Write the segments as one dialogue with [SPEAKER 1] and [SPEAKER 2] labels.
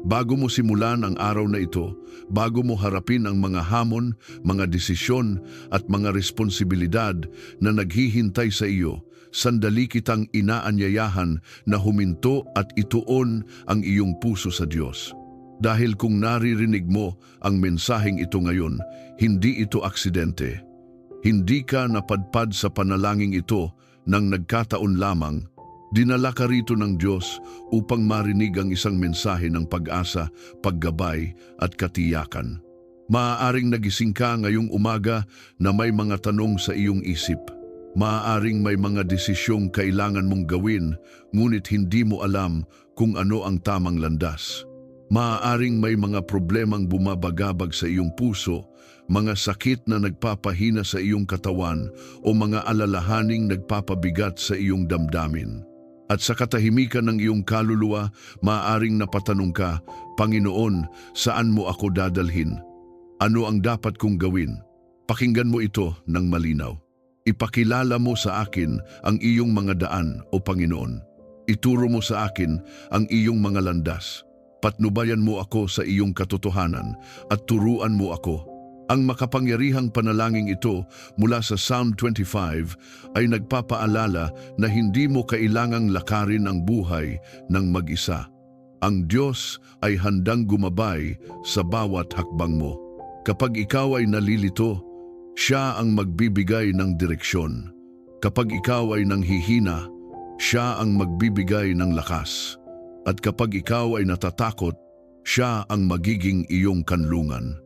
[SPEAKER 1] Bago mo simulan ang araw na ito, bago mo harapin ang mga hamon, mga desisyon at mga responsibilidad na naghihintay sa iyo, sandali kitang inaanyayahan na huminto at ituon ang iyong puso sa Diyos. Dahil kung naririnig mo ang mensaheng ito ngayon, hindi ito aksidente. Hindi ka napadpad sa panalangin ito nang nagkataon lamang. Dinala ka rito ng Diyos upang marinig ang isang mensahe ng pag-asa, paggabay at katiyakan. Maaaring nagising ka ngayong umaga na may mga tanong sa iyong isip. Maaaring may mga desisyong kailangan mong gawin, ngunit hindi mo alam kung ano ang tamang landas. Maaaring may mga problemang bumabagabag sa iyong puso, mga sakit na nagpapahina sa iyong katawan o mga alalahaning nagpapabigat sa iyong damdamin. At sa katahimikan ng iyong kaluluwa, maaaring napatanong ka, Panginoon, saan mo ako dadalhin? Ano ang dapat kong gawin? Pakinggan mo ito ng malinaw. Ipakilala mo sa akin ang iyong mga daan, o Panginoon. Ituro mo sa akin ang iyong mga landas. Patnubayan mo ako sa iyong katotohanan at turuan mo ako. Ang makapangyarihang panalangin ito mula sa Psalm 25 ay nagpapaalala na hindi mo kailangang lakarin ang buhay ng mag-isa. Ang Diyos ay handang gumabay sa bawat hakbang mo. Kapag ikaw ay nalilito, Siya ang magbibigay ng direksyon. Kapag ikaw ay nanghihina, Siya ang magbibigay ng lakas. At kapag ikaw ay natatakot, Siya ang magiging iyong kanlungan.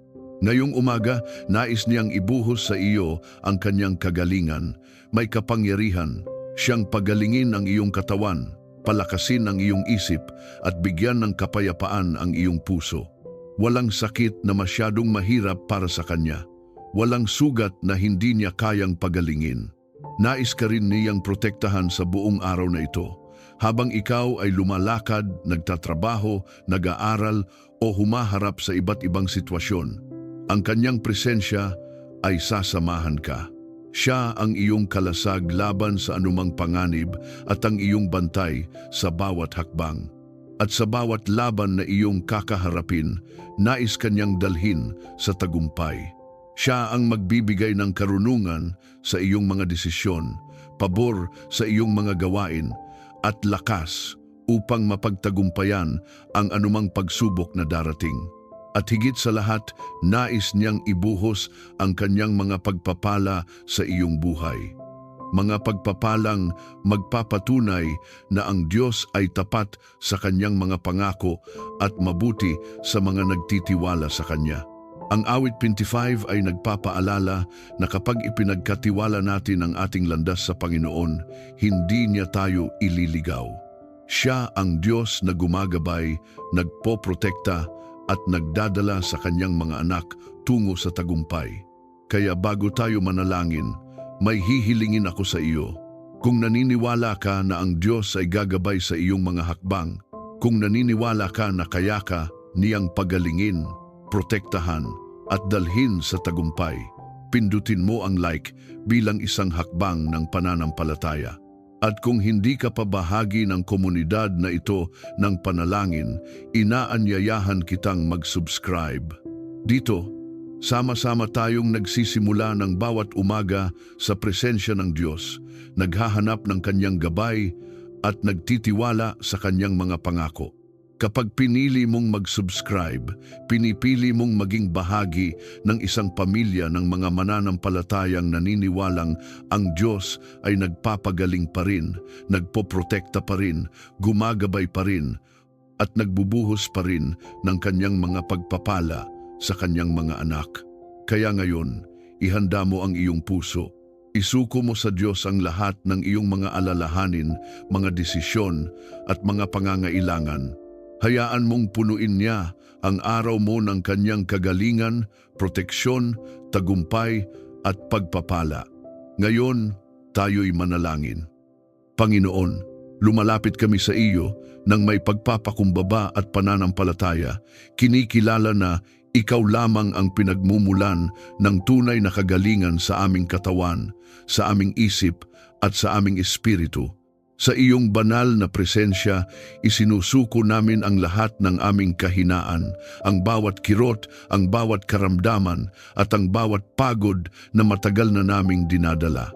[SPEAKER 1] Ngayong umaga, nais niyang ibuhos sa iyo ang kanyang kagalingan. May kapangyarihan, siyang pagalingin ang iyong katawan, palakasin ang iyong isip, at bigyan ng kapayapaan ang iyong puso. Walang sakit na masyadong mahirap para sa kanya. Walang sugat na hindi niya kayang pagalingin. Nais ka rin niyang protektahan sa buong araw na ito. Habang ikaw ay lumalakad, nagtatrabaho, nag-aaral o humaharap sa iba't ibang sitwasyon, ang kanyang presensya ay sasamahan ka. Siya ang iyong kalasag laban sa anumang panganib at ang iyong bantay sa bawat hakbang. At sa bawat laban na iyong kakaharapin, nais kanyang dalhin sa tagumpay. Siya ang magbibigay ng karunungan sa iyong mga desisyon, pabor sa iyong mga gawain, at lakas upang mapagtagumpayan ang anumang pagsubok na darating. At higit sa lahat, nais niyang ibuhos ang kanyang mga pagpapala sa iyong buhay. Mga pagpapalang magpapatunay na ang Diyos ay tapat sa kanyang mga pangako at mabuti sa mga nagtitiwala sa Kanya. Ang awit 25 ay nagpapaalala na kapag ipinagkatiwala natin ang ating landas sa Panginoon, hindi niya tayo ililigaw. Siya ang Diyos na gumagabay, nagpoprotekta at nagdadala sa kanyang mga anak tungo sa tagumpay. Kaya bago tayo manalangin, may hihilingin ako sa iyo. Kung naniniwala ka na ang Diyos ay gagabay sa iyong mga hakbang, kung naniniwala ka na kaya ka niyang pagalingin, protektahan at dalhin sa tagumpay, pindutin mo ang like bilang isang hakbang ng pananampalataya. At kung hindi ka pa bahagi ng komunidad na ito ng panalangin, inaanyayahan kitang mag-subscribe. Dito, sama-sama tayong nagsisimula ng bawat umaga sa presensya ng Diyos, naghahanap ng kanyang gabay at nagtitiwala sa kanyang mga pangako. Kapag pinili mong mag-subscribe, pinipili mong maging bahagi ng isang pamilya ng mga mananampalatayang naniniwalang ang Diyos ay nagpapagaling pa rin, nagpoprotekta pa rin, gumagabay pa rin, at nagbubuhos pa rin ng kanyang mga pagpapala sa kanyang mga anak. Kaya ngayon, ihanda mo ang iyong puso. Isuko mo sa Diyos ang lahat ng iyong mga alalahanin, mga desisyon at mga pangangailangan. Hayaan mong punuin niya ang araw mo ng kanyang kagalingan, proteksyon, tagumpay at pagpapala. Ngayon, tayo'y manalangin. Panginoon, lumalapit kami sa iyo nang may pagpapakumbaba at pananampalataya. Kinikilala na ikaw lamang ang pinagmumulan ng tunay na kagalingan sa aming katawan, sa aming isip at sa aming espiritu. Sa iyong banal na presensya, isinusuko namin ang lahat ng aming kahinaan, ang bawat kirot, ang bawat karamdaman, at ang bawat pagod na matagal na naming dinadala.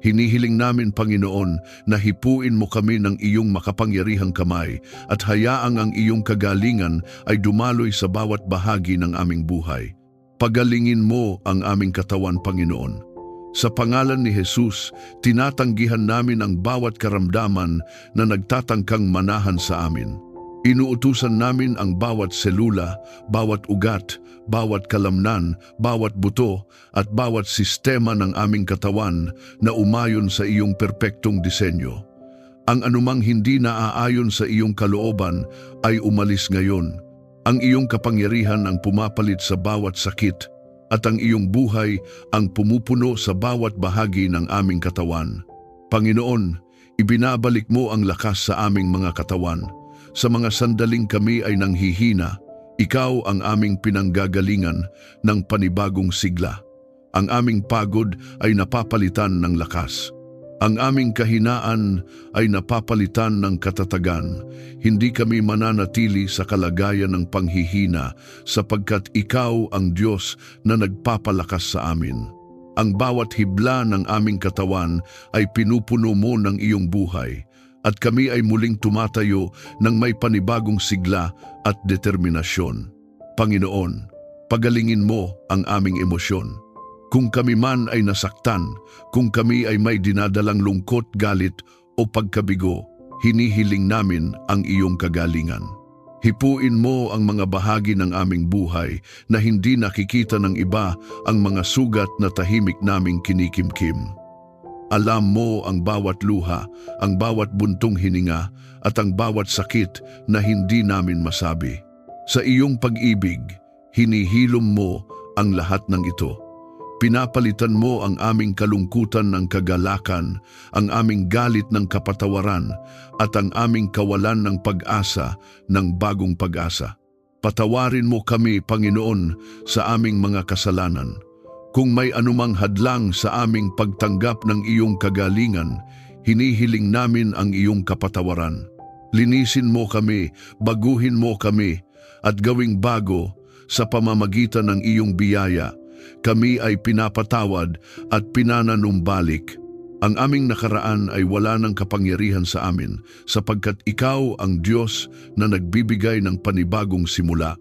[SPEAKER 1] Hinihiling namin, Panginoon, na hipuin mo kami ng iyong makapangyarihang kamay at hayaang ang iyong kagalingan ay dumaloy sa bawat bahagi ng aming buhay. Pagalingin mo ang aming katawan, Panginoon. Sa pangalan ni Jesus, tinatanggihan namin ang bawat karamdaman na nagtatangkang manahan sa amin. Inuutusan namin ang bawat selula, bawat ugat, bawat kalamnan, bawat buto, at bawat sistema ng aming katawan na umayon sa iyong perpektong disenyo. Ang anumang hindi naaayon sa iyong kalooban ay umalis ngayon. Ang iyong kapangyarihan ang pumapalit sa bawat sakit, at ang iyong buhay ang pumupuno sa bawat bahagi ng aming katawan. Panginoon, ibinabalik mo ang lakas sa aming mga katawan. Sa mga sandaling kami ay nanghihina, ikaw ang aming pinanggagalingan ng panibagong sigla. Ang aming pagod ay napapalitan ng lakas. Ang aming kahinaan ay napapalitan ng katatagan. Hindi kami mananatili sa kalagayan ng panghihina sapagkat ikaw ang Diyos na nagpapalakas sa amin. Ang bawat hibla ng aming katawan ay pinupuno mo ng iyong buhay at kami ay muling tumatayo ng may panibagong sigla at determinasyon. Panginoon, pagalingin mo ang aming emosyon. Kung kami man ay nasaktan, kung kami ay may dinadalang lungkot, galit o pagkabigo, hinihiling namin ang iyong kagalingan. Hipuin mo ang mga bahagi ng aming buhay na hindi nakikita ng iba, ang mga sugat na tahimik naming kinikimkim. Alam mo ang bawat luha, ang bawat buntong hininga at ang bawat sakit na hindi namin masabi. Sa iyong pag-ibig, hinihilom mo ang lahat ng ito. Pinapalitan mo ang aming kalungkutan ng kagalakan, ang aming galit ng kapatawaran, at ang aming kawalan ng pag-asa ng bagong pag-asa. Patawarin mo kami, Panginoon, sa aming mga kasalanan. Kung may anumang hadlang sa aming pagtanggap ng iyong kagalingan, hinihiling namin ang iyong kapatawaran. Linisin mo kami, baguhin mo kami, at gawing bago sa pamamagitan ng iyong biyaya. Kami ay pinapatawad at pinananumbalik. Ang aming nakaraan ay wala ng kapangyarihan sa amin sapagkat ikaw ang Diyos na nagbibigay ng panibagong simula.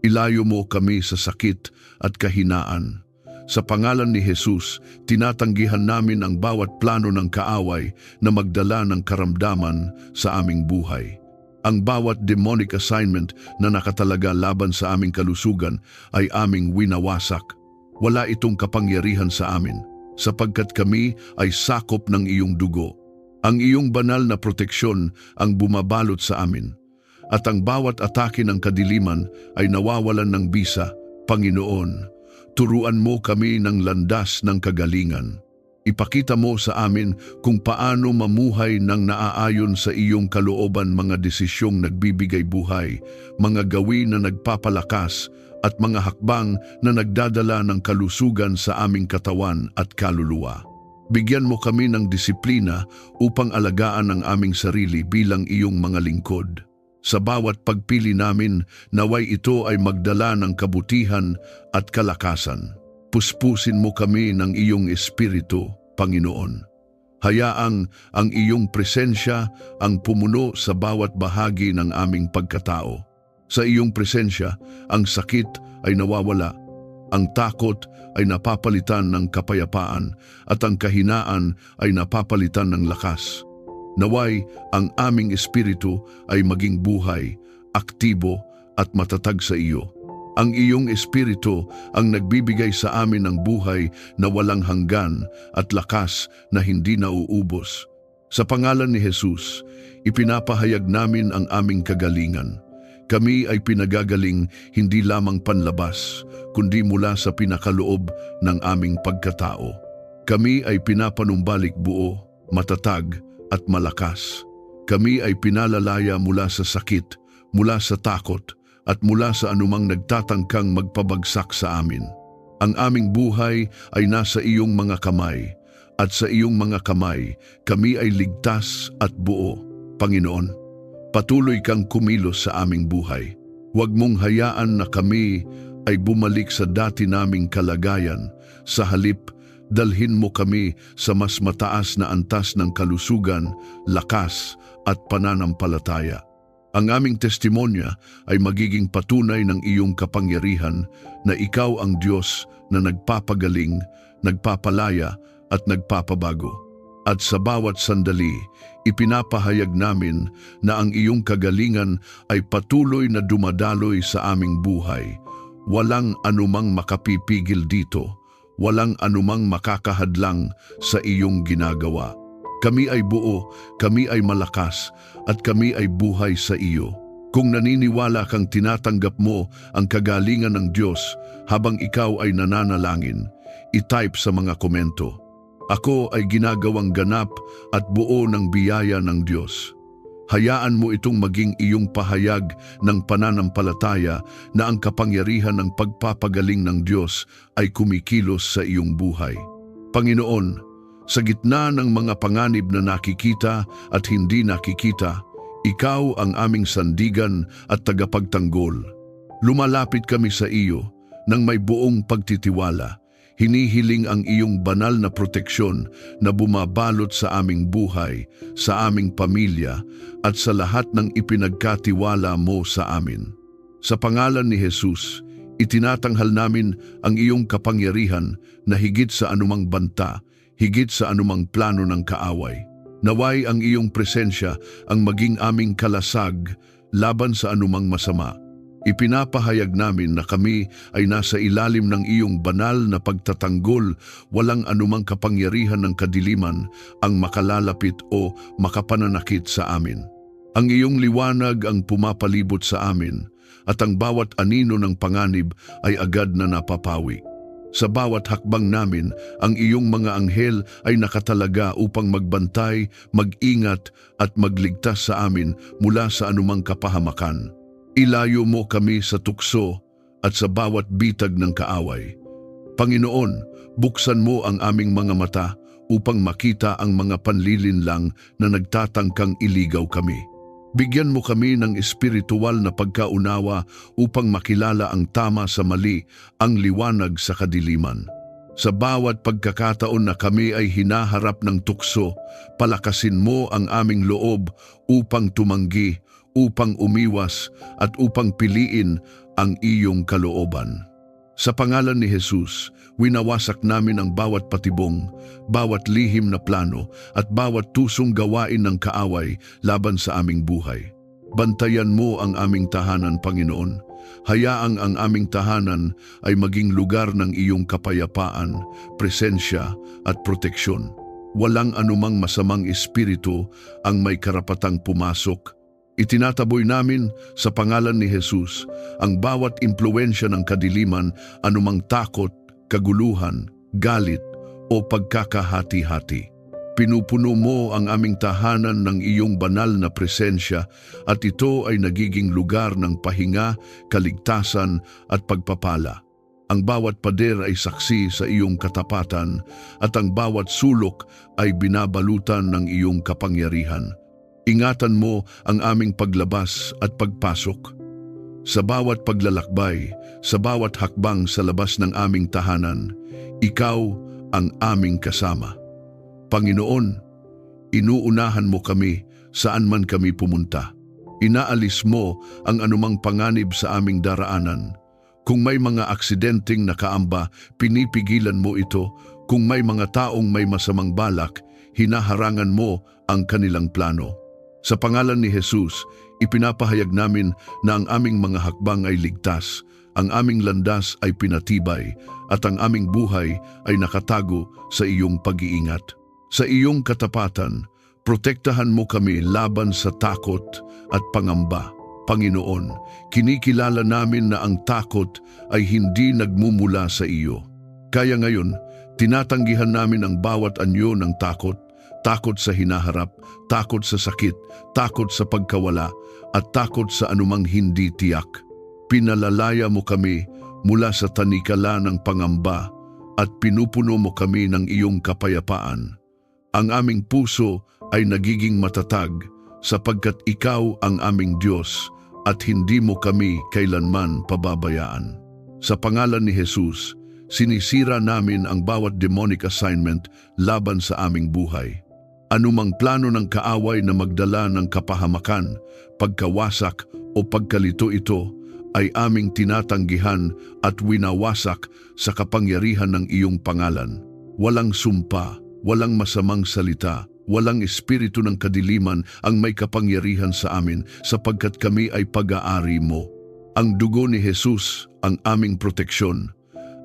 [SPEAKER 1] Ilayo mo kami sa sakit at kahinaan. Sa pangalan ni Jesus, tinatanggihan namin ang bawat plano ng kaaway na magdala ng karamdaman sa aming buhay. Ang bawat demonic assignment na nakatalaga laban sa aming kalusugan ay aming winawasak. Wala itong kapangyarihan sa amin, sapagkat kami ay sakop ng iyong dugo. Ang iyong banal na proteksyon ang bumabalot sa amin, at ang bawat atake ng kadiliman ay nawawalan ng bisa. Panginoon, turuan mo kami ng landas ng kagalingan. Ipakita mo sa amin kung paano mamuhay ng naaayon sa iyong kalooban, mga desisyong nagbibigay buhay, mga gawin na nagpapalakas, at mga hakbang na nagdadala ng kalusugan sa aming katawan at kaluluwa. Bigyan mo kami ng disiplina upang alagaan ang aming sarili bilang iyong mga lingkod. Sa bawat pagpili namin, naway ito ay magdala ng kabutihan at kalakasan. Puspusin mo kami ng iyong espiritu, Panginoon. Hayaang ang iyong presensya ang pumuno sa bawat bahagi ng aming pagkatao. Sa iyong presensya, ang sakit ay nawawala, ang takot ay napapalitan ng kapayapaan, at ang kahinaan ay napapalitan ng lakas. Naway ang aming espiritu ay maging buhay, aktibo at matatag sa iyo. Ang iyong espiritu ang nagbibigay sa amin ng buhay na walang hanggan at lakas na hindi nauubos. Sa pangalan ni Jesus, ipinapahayag namin ang aming kagalingan. Kami ay pinagagaling hindi lamang panlabas, kundi mula sa pinakaloob ng aming pagkatao. Kami ay pinapanumbalik buo, matatag at malakas. Kami ay pinalalaya mula sa sakit, mula sa takot, at mula sa anumang nagtatangkang magpabagsak sa amin. Ang aming buhay ay nasa iyong mga kamay. at sa iyong mga kamay kami ay ligtas at buo. Panginoon, patuloy kang kumilos sa aming buhay. Huwag mong hayaan na kami ay bumalik sa dati naming kalagayan. Sa halip, dalhin mo kami sa mas mataas na antas ng kalusugan, lakas at pananampalataya. Ang aming testimonya ay magiging patunay ng iyong kapangyarihan na ikaw ang Diyos na nagpapagaling, nagpapalaya at nagpapabago. At sa bawat sandali, ipinapahayag namin na ang iyong kagalingan ay patuloy na dumadaloy sa aming buhay. Walang anumang makapipigil dito, walang anumang makakahadlang sa iyong ginagawa. Kami ay buo, kami ay malakas, at kami ay buhay sa iyo. Kung naniniwala kang tinatanggap mo ang kagalingan ng Diyos habang ikaw ay nananalangin, i-type sa mga komento, "Ako ay ginagawang ganap at buo ng biyaya ng Diyos." Hayaan mo itong maging iyong pahayag ng pananampalataya na ang kapangyarihan ng pagpapagaling ng Diyos ay kumikilos sa iyong buhay. Panginoon, sa gitna ng mga panganib na nakikita at hindi nakikita, ikaw ang aming sandigan at tagapagtanggol. Lumalapit kami sa iyo nang may buong pagtitiwala. Hinihiling ang iyong banal na proteksyon na bumabalot sa aming buhay, sa aming pamilya, at sa lahat ng ipinagkatiwala mo sa amin. Sa pangalan ni Jesus, itinatanghal namin ang iyong kapangyarihan na higit sa anumang banta, higit sa anumang plano ng kaaway. Naway ang iyong presensya ang maging aming kalasag laban sa anumang masama. Ipinapahayag namin na kami ay nasa ilalim ng iyong banal na pagtatanggol, walang anumang kapangyarihan ng kadiliman ang makalalapit o makapananakit sa amin. Ang iyong liwanag ang pumapalibot sa amin at ang bawat anino ng panganib ay agad na napapawi. Sa bawat hakbang namin, ang iyong mga anghel ay nakatalaga upang magbantay, mag-ingat at magligtas sa amin mula sa anumang kapahamakan. Ilayo mo kami sa tukso at sa bawat bitag ng kaaway. Panginoon, buksan mo ang aming mga mata upang makita ang mga panlilinlang na nagtatangkang iligaw kami. Bigyan mo kami ng espiritual na pagkaunawa upang makilala ang tama sa mali, ang liwanag sa kadiliman. Sa bawat pagkakataon na kami ay hinaharap ng tukso, palakasin mo ang aming loob upang tumanggi, upang umiwas, at upang piliin ang iyong kalooban. Sa pangalan ni Jesus, winawasak namin ang bawat patibong, bawat lihim na plano, at bawat tusong gawain ng kaaway laban sa aming buhay. Bantayan mo ang aming tahanan, Panginoon. Hayaang ang aming tahanan ay maging lugar ng iyong kapayapaan, presensya, at proteksyon. Walang anumang masamang espiritu ang may karapatang pumasok. Itinataboy namin sa pangalan ni Jesus ang bawat impluwensya ng kadiliman, anumang takot, kaguluhan, galit o pagkakahati-hati. Pinupuno mo ang aming tahanan ng iyong banal na presensya at ito ay nagiging lugar ng pahinga, kaligtasan at pagpapala. Ang bawat pader ay saksi sa iyong katapatan at ang bawat sulok ay binabalutan ng iyong kapangyarihan. Ingatan mo ang aming paglabas at pagpasok. Sa bawat paglalakbay, sa bawat hakbang sa labas ng aming tahanan, ikaw ang aming kasama. Panginoon, inuunahan mo kami saan man kami pumunta. Inaalis mo ang anumang panganib sa aming daraanan. Kung may mga aksidenteng nakaamba, pinipigilan mo ito. Kung may mga taong may masamang balak, hinaharangan mo ang kanilang plano. Sa pangalan ni Jesus, ipinapahayag namin na ang aming mga hakbang ay ligtas, ang aming landas ay pinatibay, at ang aming buhay ay nakatago sa iyong pag-iingat. Sa iyong katapatan, protektahan mo kami laban sa takot at pangamba. Panginoon, kinikilala namin na ang takot ay hindi nagmumula sa iyo. Kaya ngayon, tinatanggihan namin ang bawat anyo ng takot, takot sa hinaharap, takot sa sakit, takot sa pagkawala, at takot sa anumang hindi tiyak. Pinalalaya mo kami mula sa tanikala ng pangamba, at pinupuno mo kami ng iyong kapayapaan. Ang aming puso ay nagiging matatag sapagkat ikaw ang aming Diyos at hindi mo kami kailanman pababayaan. Sa pangalan ni Jesus, sinisira namin ang bawat demonic assignment laban sa aming buhay. Anumang plano ng kaaway na magdala ng kapahamakan, pagkawasak o pagkalito ito ay aming tinatanggihan at winawasak sa kapangyarihan ng iyong pangalan. Walang sumpa, walang masamang salita, walang espiritu ng kadiliman ang may kapangyarihan sa amin sapagkat kami ay pag-aari mo. Ang dugo ni Jesus ang aming proteksyon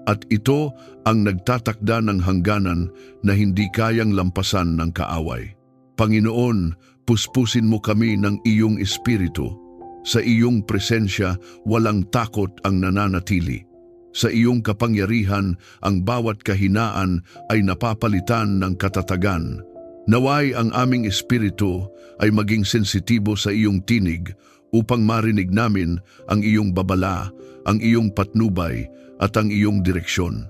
[SPEAKER 1] at ito ang nagtatakda ng hangganan na hindi kayang lampasan ng kaaway. Panginoon, puspusin mo kami ng iyong espiritu. Sa iyong presensya, walang takot ang nananatili. Sa iyong kapangyarihan, ang bawat kahinaan ay napapalitan ng katatagan. Naway ang aming espiritu ay maging sensitibo sa iyong tinig upang marinig namin ang iyong babala, ang iyong patnubay at ang iyong direksyon.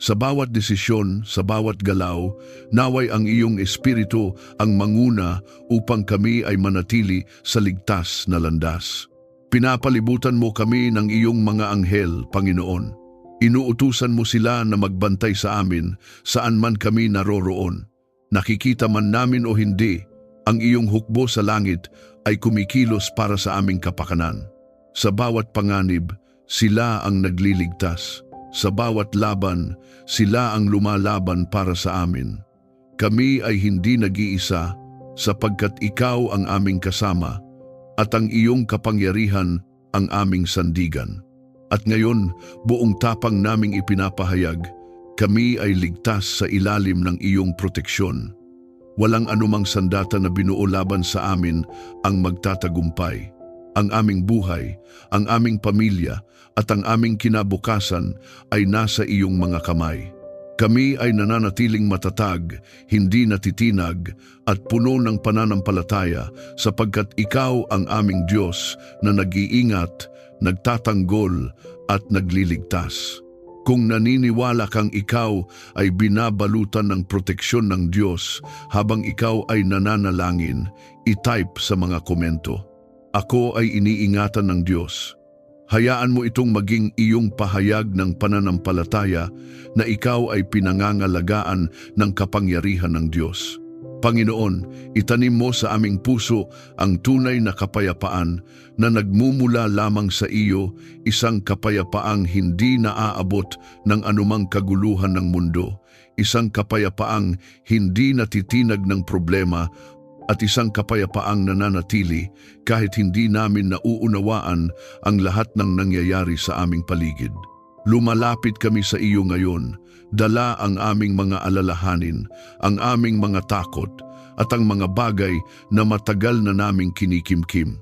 [SPEAKER 1] Sa bawat desisyon, sa bawat galaw, naway ang iyong espiritu ang manguna upang kami ay manatili sa ligtas na landas. Pinapalibutan mo kami ng iyong mga anghel, Panginoon. Inuutusan mo sila na magbantay sa amin saan man kami naroroon. Nakikita man namin o hindi, ang iyong hukbo sa langit ay kumikilos para sa aming kapakanan. Sa bawat panganib, sila ang nagliligtas. Sa bawat laban, sila ang lumalaban para sa amin. Kami ay hindi nag-iisa sapagkat ikaw ang aming kasama at ang iyong kapangyarihan ang aming sandigan. At ngayon, buong tapang naming ipinapahayag, kami ay ligtas sa ilalim ng iyong proteksyon. Walang anumang sandata na binuo laban sa amin ang magtatagumpay. Ang aming buhay, ang aming pamilya at ang aming kinabukasan ay nasa iyong mga kamay. Kami ay nananatiling matatag, hindi natitinag at puno ng pananampalataya sapagkat ikaw ang aming Diyos na nag-iingat, nagtatanggol at nagliligtas. Kung naniniwala kang ikaw ay binabalutan ng proteksyon ng Diyos habang ikaw ay nananalangin, i-type sa mga komento. Ako ay iniingatan ng Diyos. Hayaan mo itong maging iyong pahayag ng pananampalataya na ikaw ay pinangangalagaan ng kapangyarihan ng Diyos. Panginoon, itanim mo sa aming puso ang tunay na kapayapaan na nagmumula lamang sa iyo, isang kapayapaang hindi naaabot ng anumang kaguluhan ng mundo, isang kapayapaang hindi natitinag ng problema at isang kapayapaang nananatili kahit hindi namin nauunawaan ang lahat ng nangyayari sa aming paligid. Lumalapit kami sa iyo ngayon, dala ang aming mga alalahanin, ang aming mga takot, at ang mga bagay na matagal na naming kinikimkim.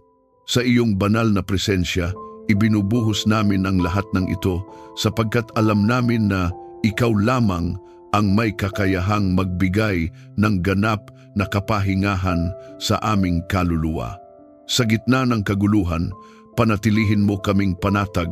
[SPEAKER 1] Sa iyong banal na presensya, ibinubuhos namin ang lahat ng ito sapagkat alam namin na ikaw lamang ang may kakayahang magbigay ng ganap na kapahingahan sa aming kaluluwa. Sa gitna ng kaguluhan, panatilihin mo kaming panatag,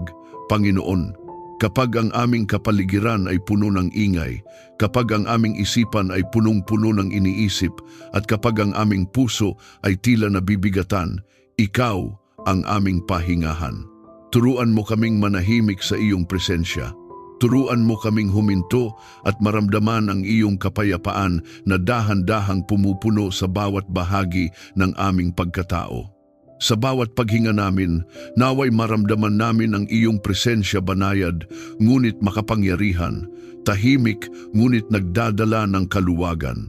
[SPEAKER 1] Panginoon. Kapag ang aming kapaligiran ay puno ng ingay, kapag ang aming isipan ay punong-puno ng iniisip, at kapag ang aming puso ay tila nabibigatan, ikaw ang aming pahingahan. Turuan mo kaming manahimik sa iyong presensya. Turuan mo kaming huminto at maramdaman ang iyong kapayapaan na dahan-dahang pumupuno sa bawat bahagi ng aming pagkatao. Sa bawat paghinga namin, naway maramdaman namin ang iyong presensya banayad, ngunit makapangyarihan, tahimik, ngunit nagdadala ng kaluwagan.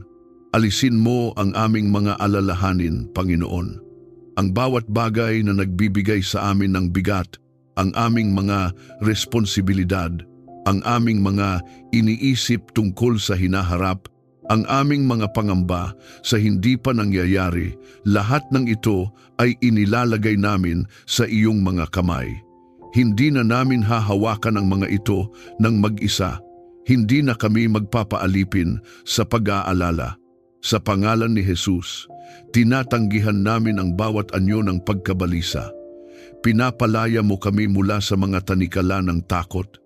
[SPEAKER 1] Alisin mo ang aming mga alalahanin, Panginoon. Ang bawat bagay na nagbibigay sa amin ng bigat, ang aming mga responsibilidad, ang aming mga iniisip tungkol sa hinaharap, ang aming mga pangamba sa hindi pa nangyayari, lahat ng ito ay inilalagay namin sa iyong mga kamay. Hindi na namin hahawakan ang mga ito ng mag-isa. Hindi na kami magpapaalipin sa pag-aalala. Sa pangalan ni Jesus, tinatanggihan namin ang bawat anyo ng pagkabalisa. Pinapalaya mo kami mula sa mga tanikala ng takot.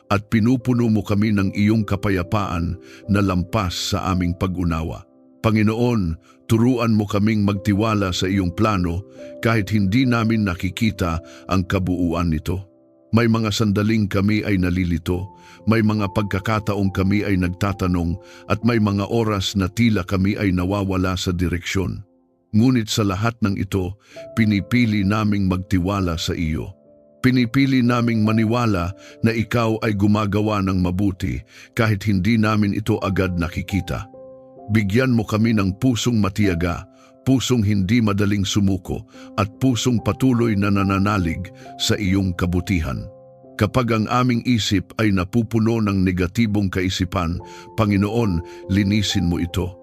[SPEAKER 1] at pinupuno mo kami ng iyong kapayapaan na lampas sa aming pag-unawa. Panginoon, turuan mo kaming magtiwala sa iyong plano kahit hindi namin nakikita ang kabuuan nito. May mga sandaling kami ay nalilito, may mga pagkakataong kami ay nagtatanong, at may mga oras na tila kami ay nawawala sa direksyon. Ngunit sa lahat ng ito, pinipili naming magtiwala sa iyo. Pinipili naming maniwala na ikaw ay gumagawa ng mabuti kahit hindi namin ito agad nakikita. Bigyan mo kami ng pusong matiyaga, pusong hindi madaling sumuko, at pusong patuloy na nananalig sa iyong kabutihan. Kapag ang aming isip ay napupuno ng negatibong kaisipan, Panginoon, linisin mo ito.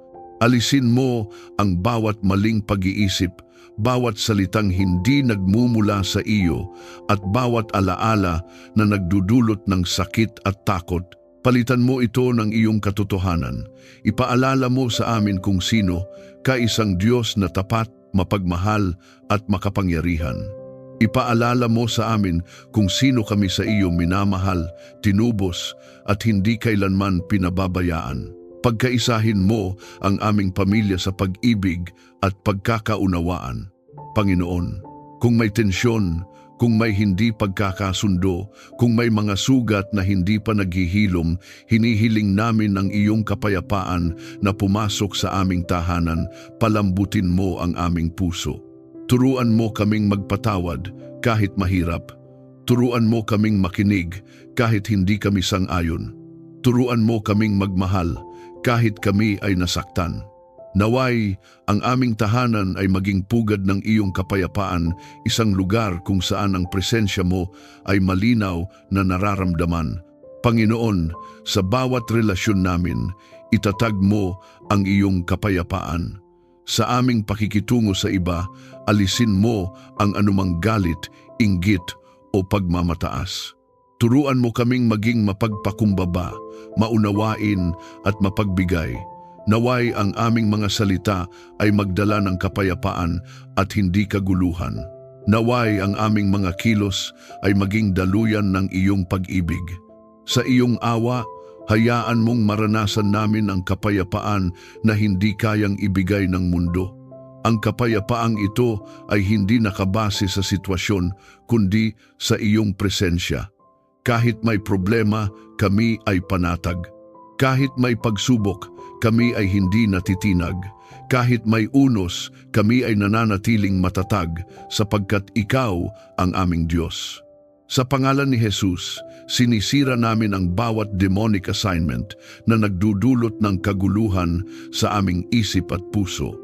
[SPEAKER 1] Alisin mo ang bawat maling pag-iisip, bawat salitang hindi nagmumula sa iyo, at bawat alaala na nagdudulot ng sakit at takot. Palitan mo ito ng iyong katotohanan. Ipaalala mo sa amin kung sino ka, isang Diyos na tapat, mapagmahal at makapangyarihan. Ipaalala mo sa amin kung sino kami sa iyo minamahal, tinubos at hindi kailanman pinababayaan. Pagkaisahin mo ang aming pamilya sa pag-ibig at pagkakaunawaan. Panginoon, kung may tensyon, kung may hindi pagkakasundo, kung may mga sugat na hindi pa naghihilom, hinihiling namin ang iyong kapayapaan na pumasok sa aming tahanan. Palambutin mo ang aming puso. Turuan mo kaming magpatawad kahit mahirap. Turuan mo kaming makinig kahit hindi kami sang-ayon. Turuan mo kaming magmahal kahit kami ay nasaktan. Naway ang aming tahanan ay maging pugad ng iyong kapayapaan, isang lugar kung saan ang presensya mo ay malinaw na nararamdaman. Panginoon, sa bawat relasyon namin, itatag mo ang iyong kapayapaan. Sa aming pakikitungo sa iba, alisin mo ang anumang galit, inggit o pagmamataas. Turuan mo kaming maging mapagpakumbaba, maunawain at mapagbigay. Naway ang aming mga salita ay magdala ng kapayapaan at hindi kaguluhan. Naway ang aming mga kilos ay maging daluyan ng iyong pag-ibig. Sa iyong awa, hayaan mong maranasan namin ang kapayapaan na hindi kayang ibigay ng mundo. Ang kapayapaang ito ay hindi nakabase sa sitwasyon, kundi sa iyong presensya. Kahit may problema, kami ay panatag. Kahit may pagsubok, kami ay hindi natitinag. Kahit may unos, kami ay nananatiling matatag sapagkat ikaw ang aming Diyos. Sa pangalan ni Jesus, sinisira namin ang bawat demonic assignment na nagdudulot ng kaguluhan sa aming isip at puso.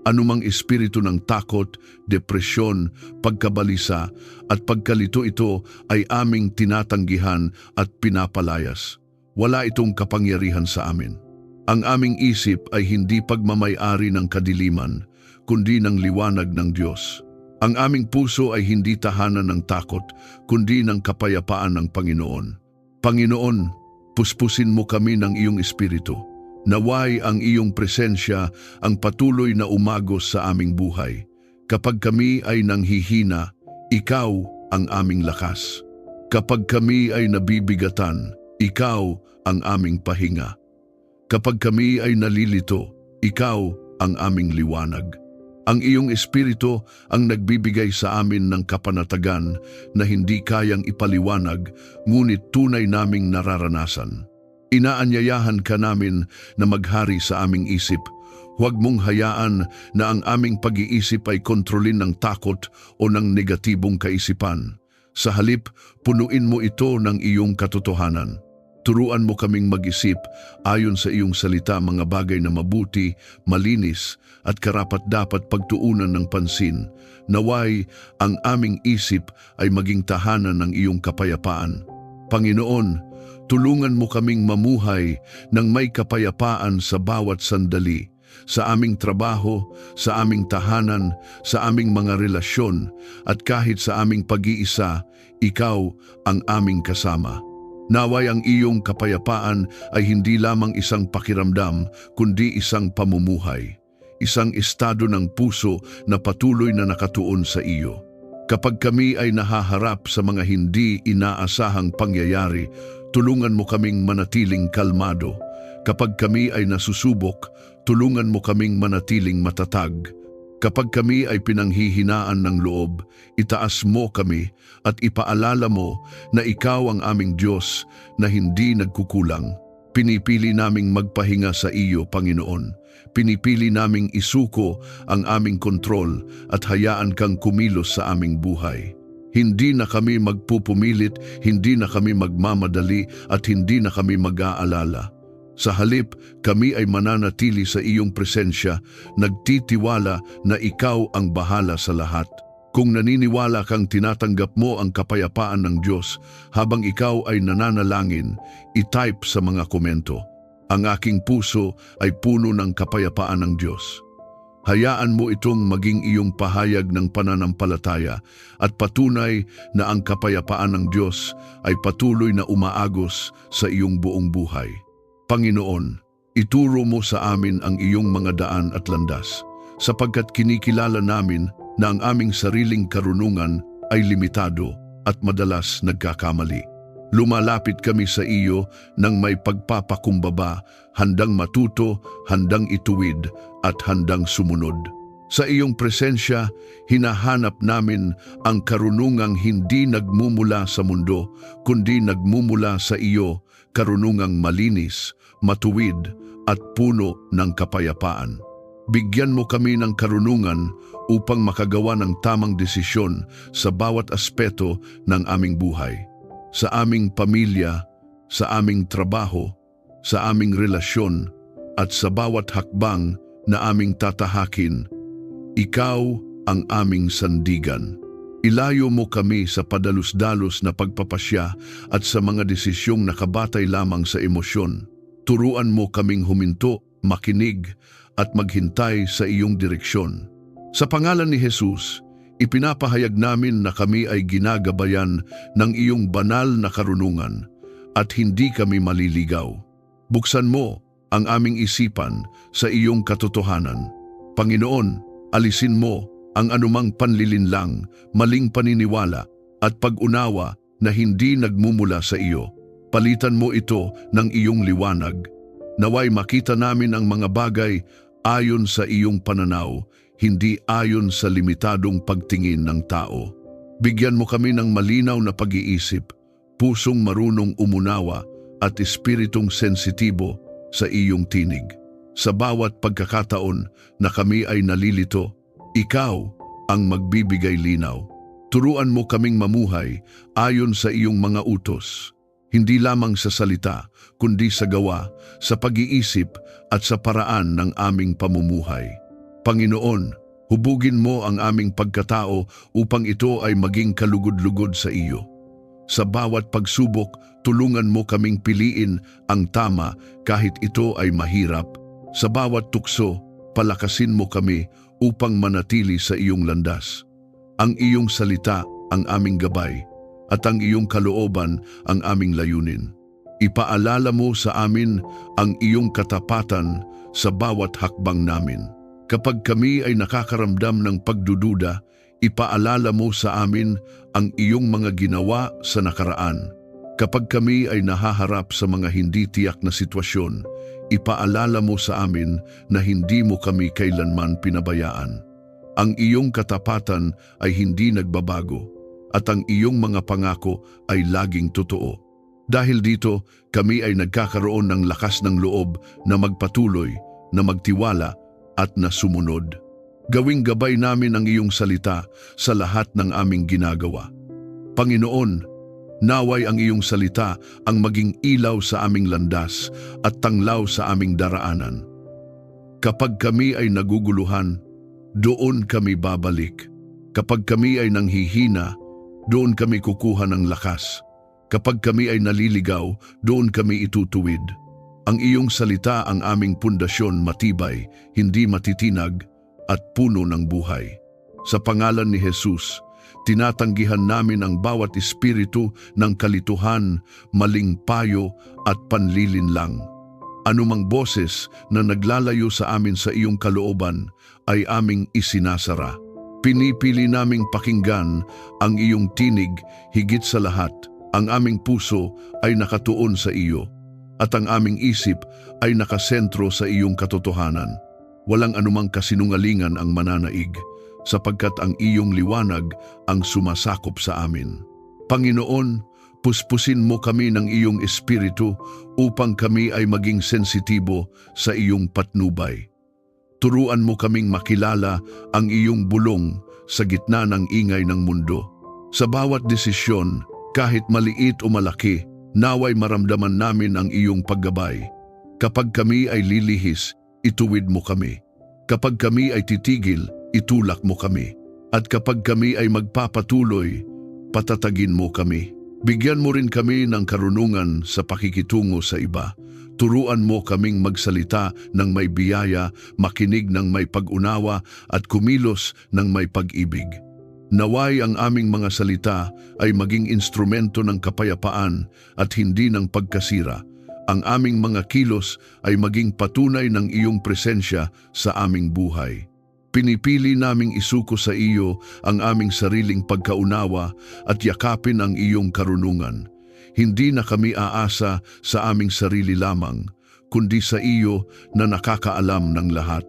[SPEAKER 1] Anumang espiritu ng takot, depresyon, pagkabalisa at pagkalito, ito ay aming tinatanggihan at pinapalayas. Wala itong kapangyarihan sa amin. Ang aming isip ay hindi pagmamay-ari ng kadiliman, kundi ng liwanag ng Diyos. Ang aming puso ay hindi tahanan ng takot, kundi ng kapayapaan ng Panginoon. Panginoon, puspusin mo kami ng iyong espiritu. Naway ang iyong presensya ang patuloy na umagos sa aming buhay. Kapag kami ay nanghihina, ikaw ang aming lakas. Kapag kami ay nabibigatan, ikaw ang aming pahinga. Kapag kami ay nalilito, ikaw ang aming liwanag. Ang iyong espiritu ang nagbibigay sa amin ng kapanatagan na hindi kayang ipaliwanag, ngunit tunay naming nararanasan. Inaanyayahan ka namin na maghari sa aming isip. Huwag mong hayaan na ang aming pag-iisip ay kontrolin ng takot o ng negatibong kaisipan. Sa halip, punuin mo ito ng iyong katotohanan. Turuan mo kaming mag-isip ayon sa iyong salita, mga bagay na mabuti, malinis at karapat-dapat pagtuunan ng pansin. Naway ang aming isip ay maging tahanan ng iyong kapayapaan. Panginoon, tulungan mo kaming mamuhay ng may kapayapaan sa bawat sandali, sa aming trabaho, sa aming tahanan, sa aming mga relasyon, at kahit sa aming pag-iisa, ikaw ang aming kasama. Naway ang iyong kapayapaan ay hindi lamang isang pakiramdam, kundi isang pamumuhay, isang estado ng puso na patuloy na nakatuon sa iyo. Kapag kami ay nahaharap sa mga hindi inaasahang pangyayari tulungan mo kaming manatiling kalmado. Kapag kami ay nasusubok, tulungan mo kaming manatiling matatag. Kapag kami ay pinanghihinaan ng loob, itaas mo kami at ipaalala mo na ikaw ang aming Diyos na hindi nagkukulang. Pinipili naming magpahinga sa iyo, Panginoon. Pinipili naming isuko ang aming kontrol at hayaan kang kumilos sa aming buhay. Hindi na kami magpupumilit, hindi na kami magmamadali at hindi na kami mag-aalala. Sa halip, kami ay mananatili sa iyong presensya, nagtitiwala na ikaw ang bahala sa lahat. Kung naniniwala kang tinatanggap mo ang kapayapaan ng Diyos habang ikaw ay nananalangin, i-type sa mga komento, "Ang aking puso ay puno ng kapayapaan ng Diyos." Hayaan mo itong maging iyong pahayag ng pananampalataya at patunay na ang kapayapaan ng Diyos ay patuloy na umaagos sa iyong buong buhay. Panginoon, ituro mo sa amin ang iyong mga daan at landas, sapagkat kinikilala namin na ang aming sariling karunungan ay limitado at madalas nagkakamali. Lumalapit kami sa iyo ng may pagpapakumbaba, handang matuto, handang ituwid, at handang sumunod. Sa iyong presensya, hinahanap namin ang karunungang hindi nagmumula sa mundo, kundi nagmumula sa iyo, karunungang malinis, matuwid, at puno ng kapayapaan. Bigyan mo kami ng karunungan upang makagawa ng tamang desisyon sa bawat aspeto ng aming buhay. Sa aming pamilya, sa aming trabaho, sa aming relasyon, at sa bawat hakbang na aming tatahakin, ikaw ang aming sandigan. Ilayo mo kami sa padalos-dalos na pagpapasya at sa mga desisyong nakabatay lamang sa emosyon. Turuan mo kaming huminto, makinig, at maghintay sa iyong direksyon. Sa pangalan ni Jesus, ipinapahayag namin na kami ay ginagabayan ng iyong banal na karunungan at hindi kami maliligaw. Buksan mo ang aming isipan sa iyong katotohanan. Panginoon, alisin mo ang anumang panlilinlang, maling paniniwala at pag-unawa na hindi nagmumula sa iyo. Palitan mo ito ng iyong liwanag. Naway makita namin ang mga bagay ayon sa iyong pananaw, hindi ayon sa limitadong pagtingin ng tao. Bigyan mo kami ng malinaw na pag-iisip, pusong marunong umunawa at espiritong sensitibo sa iyong tinig. Sa bawat pagkakataon na kami ay nalilito, ikaw ang magbibigay linaw. Turuan mo kaming mamuhay ayon sa iyong mga utos, hindi lamang sa salita, kundi sa gawa, sa pag-iisip at sa paraan ng aming pamumuhay. Panginoon, hubugin mo ang aming pagkatao upang ito ay maging kalugod-lugod sa iyo. Sa bawat pagsubok, tulungan mo kaming piliin ang tama kahit ito ay mahirap. Sa bawat tukso, palakasin mo kami upang manatili sa iyong landas. Ang iyong salita ang aming gabay at ang iyong kalooban ang aming layunin. Ipaalala mo sa amin ang iyong katapatan sa bawat hakbang namin. Kapag kami ay nakakaramdam ng pagdududa, ipaalala mo sa amin ang iyong mga ginawa sa nakaraan. Kapag kami ay nahaharap sa mga hindi tiyak na sitwasyon, ipaalala mo sa amin na hindi mo kami kailanman pinabayaan. Ang iyong katapatan ay hindi nagbabago at ang iyong mga pangako ay laging totoo. Dahil dito, kami ay nagkakaroon ng lakas ng loob na magpatuloy, na magtiwala at na sumunod. Gawing gabay namin ang iyong salita sa lahat ng aming ginagawa. Panginoon, naway ang iyong salita ang maging ilaw sa aming landas at tanglaw sa aming daraanan. Kapag kami ay naguguluhan, doon kami babalik. Kapag kami ay nanghihina, doon kami kukuha ng lakas. Kapag kami ay naliligaw, doon kami itutuwid. Ang iyong salita ang aming pundasyon, matibay, hindi matitinag, at puno ng buhay. Sa pangalan ni Jesus, tinatanggihan namin ang bawat espiritu ng kalituhan, maling payo at panlilinlang. Anumang boses na naglalayo sa amin sa iyong kalooban ay aming isinasara. Pinipili naming pakinggan ang iyong tinig, higit sa lahat Ang aming puso ay nakatuon sa iyo, at ang aming isip ay nakasentro sa iyong katotohanan. Walang anumang kasinungalingan ang mananaig, sapagkat ang iyong liwanag ang sumasakop sa amin. Panginoon, puspusin mo kami ng iyong espiritu upang kami ay maging sensitibo sa iyong patnubay. Turuan mo kaming makilala ang iyong bulong sa gitna ng ingay ng mundo. Sa bawat desisyon, kahit maliit o malaki, naway maramdaman namin ang iyong paggabay. Kapag kami ay lilihis, ituwid mo kami. Kapag kami ay titigil, itulak mo kami. At kapag kami ay magpapatuloy, patatagin mo kami. Bigyan mo rin kami ng karunungan sa pakikitungo sa iba. Turuan mo kaming magsalita ng may biyaya, makinig ng may pag-unawa at kumilos ng may pag-ibig. Naway ang aming mga salita ay maging instrumento ng kapayapaan at hindi ng pagkasira. Ang aming mga kilos ay maging patunay ng iyong presensya sa aming buhay. Pinipili naming isuko sa iyo ang aming sariling pagkaunawa at yakapin ang iyong karunungan. Hindi na kami aasa sa aming sarili lamang, kundi sa iyo na nakakaalam ng lahat.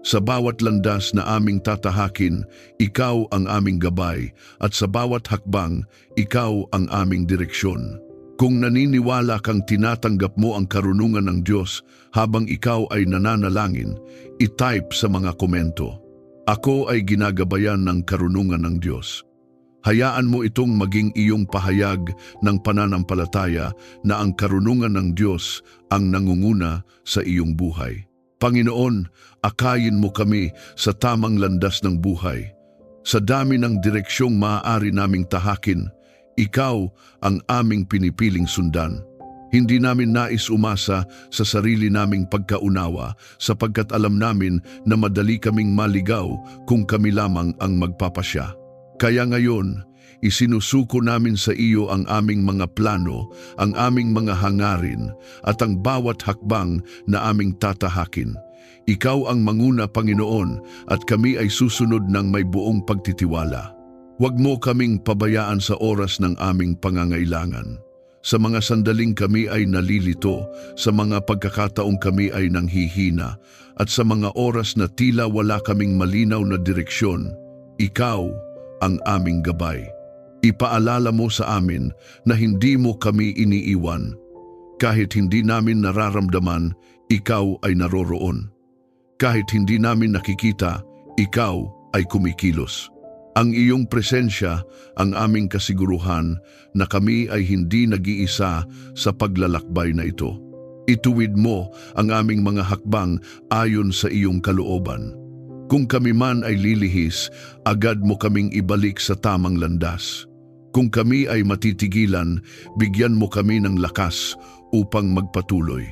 [SPEAKER 1] Sa bawat landas na aming tatahakin, ikaw ang aming gabay, at sa bawat hakbang, ikaw ang aming direksyon. Kung naniniwala kang tinatanggap mo ang karunungan ng Diyos habang ikaw ay nananalangin, i-type sa mga komento, "Ako ay ginagabayan ng karunungan ng Diyos." Hayaan mo itong maging iyong pahayag ng pananampalataya na ang karunungan ng Diyos ang nangunguna sa iyong buhay. Panginoon, akayin mo kami sa tamang landas ng buhay. Sa dami ng direksyong maaari naming tahakin, ikaw ang aming pinipiling sundan. Hindi namin nais umasa sa sarili naming pagkaunawa sapagkat alam namin na madali kaming maligaw kung kami lamang ang magpapasya. Kaya ngayon, isinusuko namin sa iyo ang aming mga plano, ang aming mga hangarin, at ang bawat hakbang na aming tatahakin. Ikaw ang manguna, Panginoon, at kami ay susunod ng may buong pagtitiwala. Huwag mo kaming pabayaan sa oras ng aming pangangailangan. Sa mga sandaling kami ay nalilito, sa mga pagkakataong kami ay nanghihina, at sa mga oras na tila wala kaming malinaw na direksyon, ikaw ang aming gabay. Ipaalala mo sa amin na hindi mo kami iniiwan. Kahit hindi namin nararamdaman, ikaw ay naroroon. Kahit hindi namin nakikita, ikaw ay kumikilos. Ang iyong presensya ang aming kasiguruhan na kami ay hindi nag-iisa sa paglalakbay na ito. Ituwid mo ang aming mga hakbang ayon sa iyong kalooban. Kung kami man ay lilihis, agad mo kaming ibalik sa tamang landas. Kung kami ay matitigilan, bigyan mo kami ng lakas upang magpatuloy.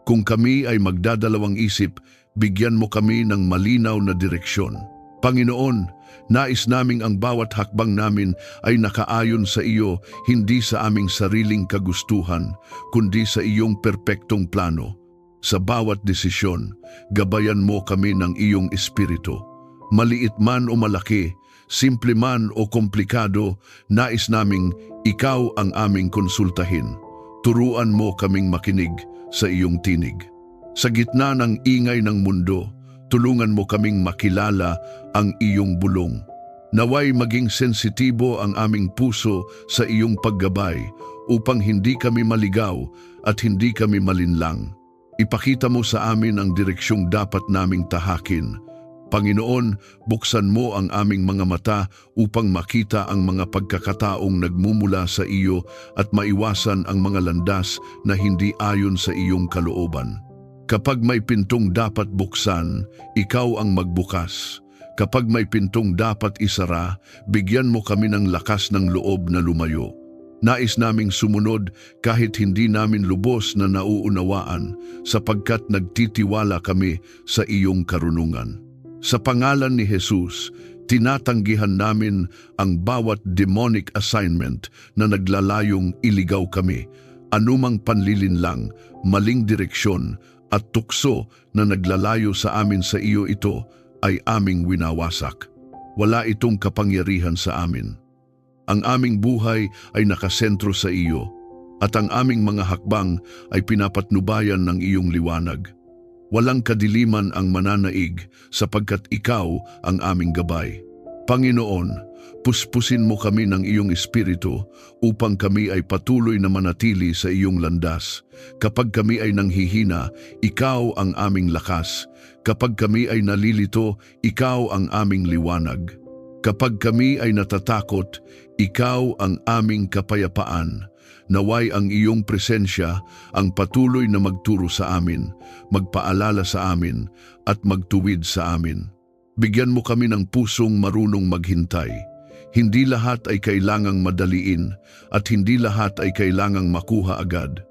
[SPEAKER 1] Kung kami ay magdadalawang isip, bigyan mo kami ng malinaw na direksyon. Panginoon, nais naming ang bawat hakbang namin ay nakaayon sa iyo, hindi sa aming sariling kagustuhan, kundi sa iyong perpektong plano. Sa bawat desisyon, gabayan mo kami ng iyong espiritu. Maliit man o malaki, simple man o komplikado, nais naming ikaw ang aming konsultahin. Turuan mo kaming makinig sa iyong tinig. Sa gitna ng ingay ng mundo, tulungan mo kaming makilala ang iyong bulong. Naway maging sensitibo ang aming puso sa iyong paggabay upang hindi kami maligaw at hindi kami malinlang. Ipakita mo sa amin ang direksyong dapat naming tahakin. Panginoon, buksan mo ang aming mga mata upang makita ang mga pagkakataong nagmumula sa iyo at maiwasan ang mga landas na hindi ayon sa iyong kalooban. Kapag may pintong dapat buksan, ikaw ang magbukas. Kapag may pintong dapat isara, bigyan mo kami ng lakas ng loob na lumayo. Nais naming sumunod kahit hindi namin lubos na nauunawaan sapagkat nagtitiwala kami sa iyong karunungan. Sa pangalan ni Jesus, tinatanggihan namin ang bawat demonic assignment na naglalayong iligaw kami, anumang panlilinlang, maling direksyon at tukso na naglalayo sa amin sa iyo ito ay aming winawasak. Wala itong kapangyarihan sa amin. Ang aming buhay ay nakasentro sa iyo, at ang aming mga hakbang ay pinapatnubayan ng iyong liwanag. Walang kadiliman ang mananaig sapagkat ikaw ang aming gabay. Panginoon, puspusin mo kami ng iyong espiritu upang kami ay patuloy na manatili sa iyong landas. Kapag kami ay nanghihina, ikaw ang aming lakas. Kapag kami ay nalilito, ikaw ang aming liwanag. Kapag kami ay natatakot, ikaw ang aming kapayapaan. Naway ang iyong presensya ang patuloy na magturo sa amin, magpaalala sa amin, at magtuwid sa amin. Bigyan mo kami ng pusong marunong maghintay. Hindi lahat ay kailangang madaliin at hindi lahat ay kailangang makuha agad.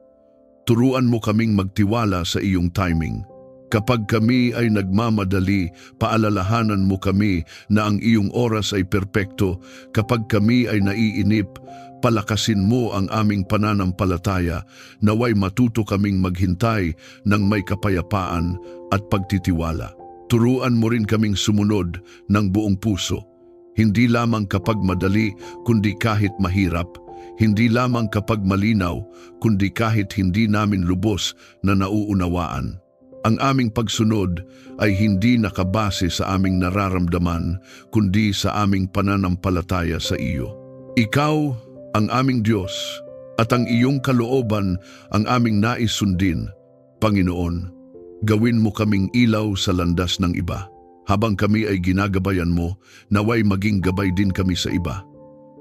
[SPEAKER 1] Turuan mo kaming magtiwala sa iyong timing. Kapag kami ay nagmamadali, paalalahanan mo kami na ang iyong oras ay perpekto. Kapag kami ay naiinip, palakasin mo ang aming pananampalataya. Naway matuto kaming maghintay ng may kapayapaan at pagtitiwala. Turuan mo rin kaming sumunod ng buong puso. Hindi lamang kapag madali, kundi kahit mahirap. Hindi lamang kapag malinaw, kundi kahit hindi namin lubos na nauunawaan. Ang aming pagsunod ay hindi nakabase sa aming nararamdaman, kundi sa aming pananampalataya sa iyo. Ikaw ang aming Diyos, at ang iyong kalooban ang aming nais sundin. Panginoon, gawin mo kaming ilaw sa landas ng iba. Habang kami ay ginagabayan mo, naway maging gabay din kami sa iba.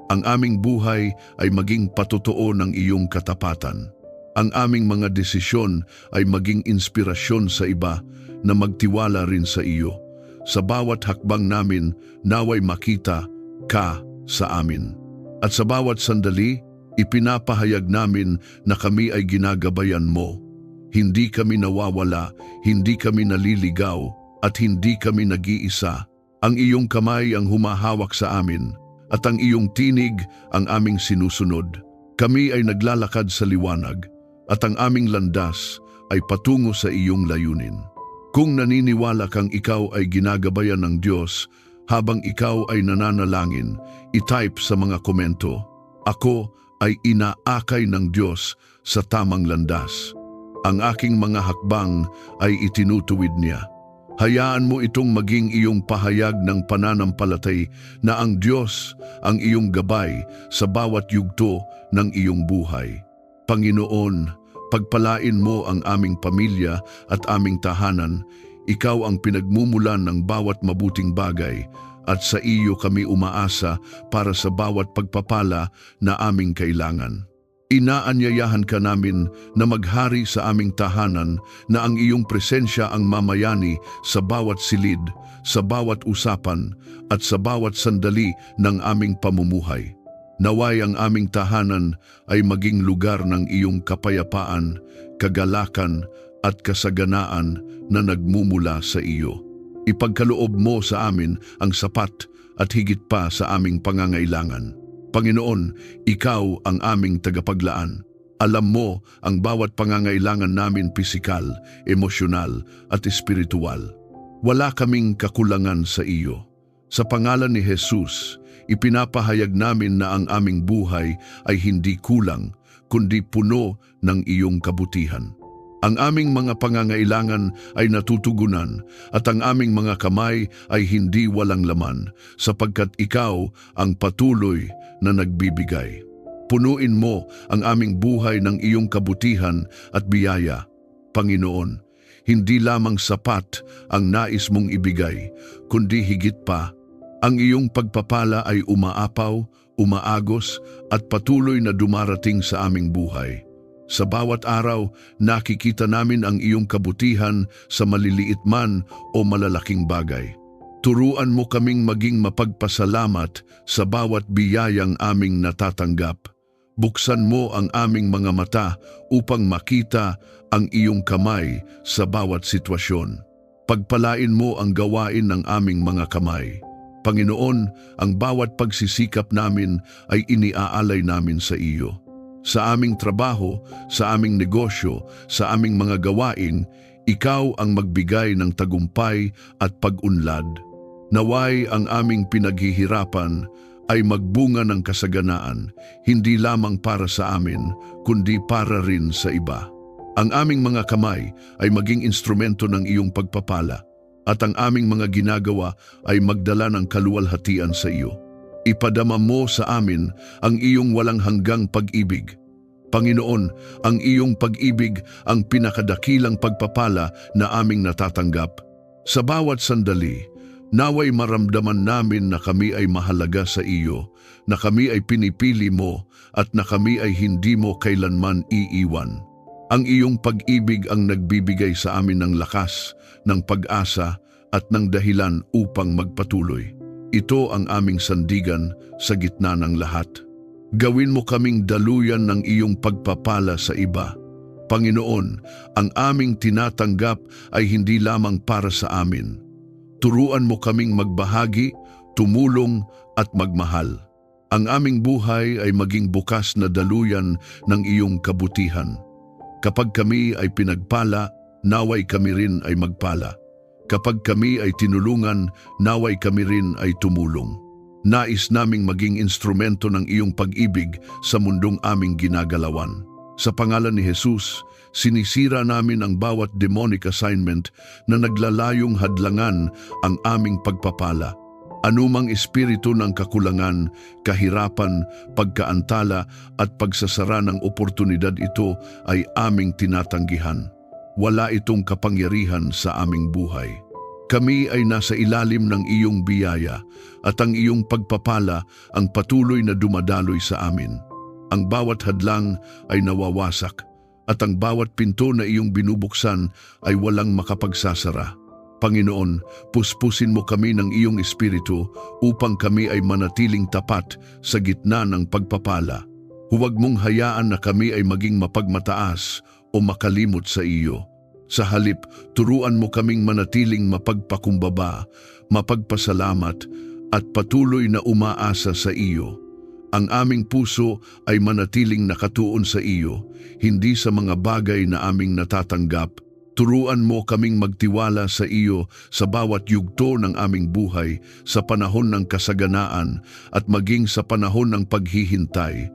[SPEAKER 1] Ang aming buhay ay maging patotoo ng iyong katapatan. Ang aming mga desisyon ay maging inspirasyon sa iba na magtiwala rin sa iyo. Sa bawat hakbang namin, naway makita ka sa amin. At sa bawat sandali, ipinapahayag namin na kami ay ginagabayan mo. Hindi kami nawawala, hindi kami naliligaw, at hindi kami nag-iisa. Ang iyong kamay ang humahawak sa amin, at ang iyong tinig ang aming sinusunod. Kami ay naglalakad sa liwanag, at ang aming landas ay patungo sa iyong layunin. Kung naniniwala kang ikaw ay ginagabayan ng Diyos habang ikaw ay nananalangin, i-type sa mga komento, "Ako ay inaakay ng Diyos sa tamang landas. Ang aking mga hakbang ay itinutuwid niya." Hayaan mo itong maging iyong pahayag ng pananampalatay na ang Diyos ang iyong gabay sa bawat yugto ng iyong buhay. Panginoon, pagpalain mo ang aming pamilya at aming tahanan. Ikaw ang pinagmumulan ng bawat mabuting bagay at sa iyo kami umaasa para sa bawat pagpapala na aming kailangan. Inaanyayahan ka namin na maghari sa aming tahanan, na ang iyong presensya ang mamayani sa bawat silid, sa bawat usapan at sa bawat sandali ng aming pamumuhay. Naway ang aming tahanan ay maging lugar ng iyong kapayapaan, kagalakan at kasaganaan na nagmumula sa iyo. Ipagkaloob mo sa amin ang sapat at higit pa sa aming pangangailangan. Panginoon, ikaw ang aming tagapaglaan. Alam mo ang bawat pangangailangan namin pisikal, emosyonal at espiritual. Wala kaming kakulangan sa iyo. Sa pangalan ni Jesus, ipinapahayag namin na ang aming buhay ay hindi kulang, kundi puno ng iyong kabutihan. Ang aming mga pangangailangan ay natutugunan at ang aming mga kamay ay hindi walang laman, sapagkat ikaw ang patuloy na nagbibigay. Punuin mo ang aming buhay ng iyong kabutihan at biyaya. Panginoon, hindi lamang sapat ang nais mong ibigay, kundi higit pa. Ang iyong pagpapala ay umaapaw, umaagos at patuloy na dumarating sa aming buhay. Sa bawat araw, nakikita namin ang iyong kabutihan sa maliliit man o malalaking bagay. Turuan mo kaming maging mapagpasalamat sa bawat biyayang aming natatanggap. Buksan mo ang aming mga mata upang makita ang iyong kamay sa bawat sitwasyon. Pagpalain mo ang gawain ng aming mga kamay. Panginoon, ang bawat pagsisikap namin ay iniaalay namin sa iyo. Sa aming trabaho, sa aming negosyo, sa aming mga gawain, ikaw ang magbigay ng tagumpay at pag-unlad. Naway ang aming pinaghihirapan ay magbunga ng kasaganaan, hindi lamang para sa amin, kundi para rin sa iba. Ang aming mga kamay ay maging instrumento ng iyong pagpapala, at ang aming mga ginagawa ay magdala ng kaluwalhatian sa iyo. Ipadama mo sa amin ang iyong walang hanggang pag-ibig. Panginoon, ang iyong pag-ibig ang pinakadakilang pagpapala na aming natatanggap. Sa bawat sandali, naway maramdaman namin na kami ay mahalaga sa iyo, na kami ay pinipili mo at na kami ay hindi mo kailanman iiwan. Ang iyong pag-ibig ang nagbibigay sa amin ng lakas, ng pag-asa at ng dahilan upang magpatuloy. Ito ang aming sandigan sa gitna ng lahat. Gawin mo kaming daluyan ng iyong pagpapala sa iba. Panginoon, ang aming tinatanggap ay hindi lamang para sa amin. Turuan mo kaming magbahagi, tumulong at magmahal. Ang aming buhay ay maging bukas na daluyan ng iyong kabutihan. Kapag kami ay pinagpala, naway kami rin ay magpala. Kapag kami ay tinulungan, naway kami rin ay tumulong. Nais naming maging instrumento ng iyong pag-ibig sa mundong aming ginagalawan. Sa pangalan ni Jesus, sinisira namin ang bawat demonic assignment na naglalayong hadlangan ang aming pagpapala. Anumang espiritu ng kakulangan, kahirapan, pagkaantala at pagsasara ng oportunidad ito ay aming tinatanggihan. Wala itong kapangyarihan sa aming buhay. Kami ay nasa ilalim ng iyong biyaya at ang iyong pagpapala ang patuloy na dumadaloy sa amin. Ang bawat hadlang ay nawawasak at ang bawat pinto na iyong binubuksan ay walang makapagsasara. Panginoon, puspusin mo kami ng iyong espiritu upang kami ay manatiling tapat sa gitna ng pagpapala. Huwag mong hayaan na kami ay maging mapagmataas o makalimot sa iyo. Sa halip, turuan mo kaming manatiling mapagpakumbaba, mapagpasalamat at patuloy na umaasa sa iyo. Ang aming puso ay manatiling nakatuon sa iyo, hindi sa mga bagay na aming natatanggap. Turuan mo kaming magtiwala sa iyo sa bawat yugto ng aming buhay, sa panahon ng kasaganaan at maging sa panahon ng paghihintay.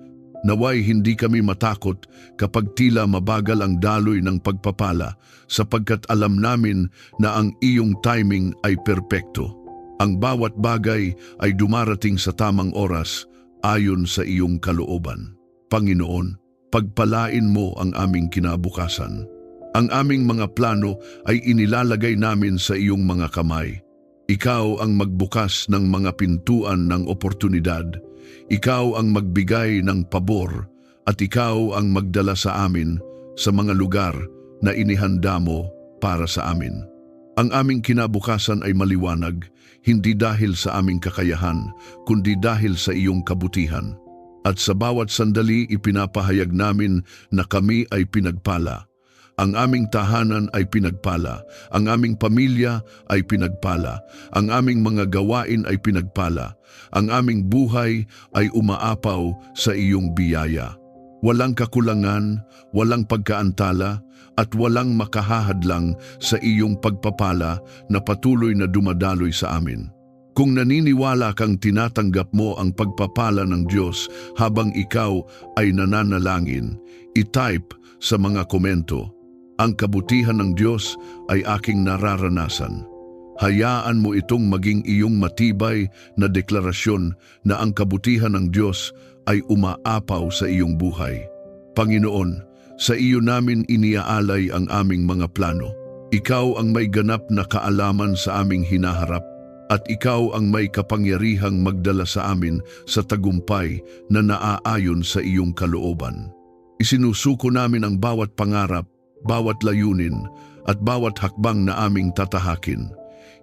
[SPEAKER 1] Naway hindi kami matakot kapag tila mabagal ang daloy ng pagpapala, sapagkat alam namin na ang iyong timing ay perpekto. Ang bawat bagay ay dumarating sa tamang oras ayon sa iyong kalooban. Panginoon, pagpalain mo ang aming kinabukasan. Ang aming mga plano ay inilalagay namin sa iyong mga kamay. Ikaw ang magbukas ng mga pintuan ng oportunidad. Ikaw ang magbigay ng pabor at ikaw ang magdala sa amin sa mga lugar na inihanda mo para sa amin. Ang aming kinabukasan ay maliwanag, hindi dahil sa aming kakayahan, kundi dahil sa iyong kabutihan. At sa bawat sandali ipinapahayag namin na kami ay pinagpala. Ang aming tahanan ay pinagpala, ang aming pamilya ay pinagpala, ang aming mga gawain ay pinagpala, ang aming buhay ay umaapaw sa iyong biyaya. Walang kakulangan, walang pagkaantala, at walang makahahadlang sa iyong pagpapala na patuloy na dumadaloy sa amin. Kung naniniwala kang tinatanggap mo ang pagpapala ng Diyos habang ikaw ay nananalangin, i-type sa mga komento, "Ang kabutihan ng Diyos ay aking nararanasan." Hayaan mo itong maging iyong matibay na deklarasyon na ang kabutihan ng Diyos ay umaapaw sa iyong buhay. Panginoon, sa iyo namin iniaalay ang aming mga plano. Ikaw ang may ganap na kaalaman sa aming hinaharap at ikaw ang may kapangyarihang magdala sa amin sa tagumpay na naaayon sa iyong kalooban. Isinusuko namin ang bawat pangarap, bawat layunin at bawat hakbang na aming tatahakin.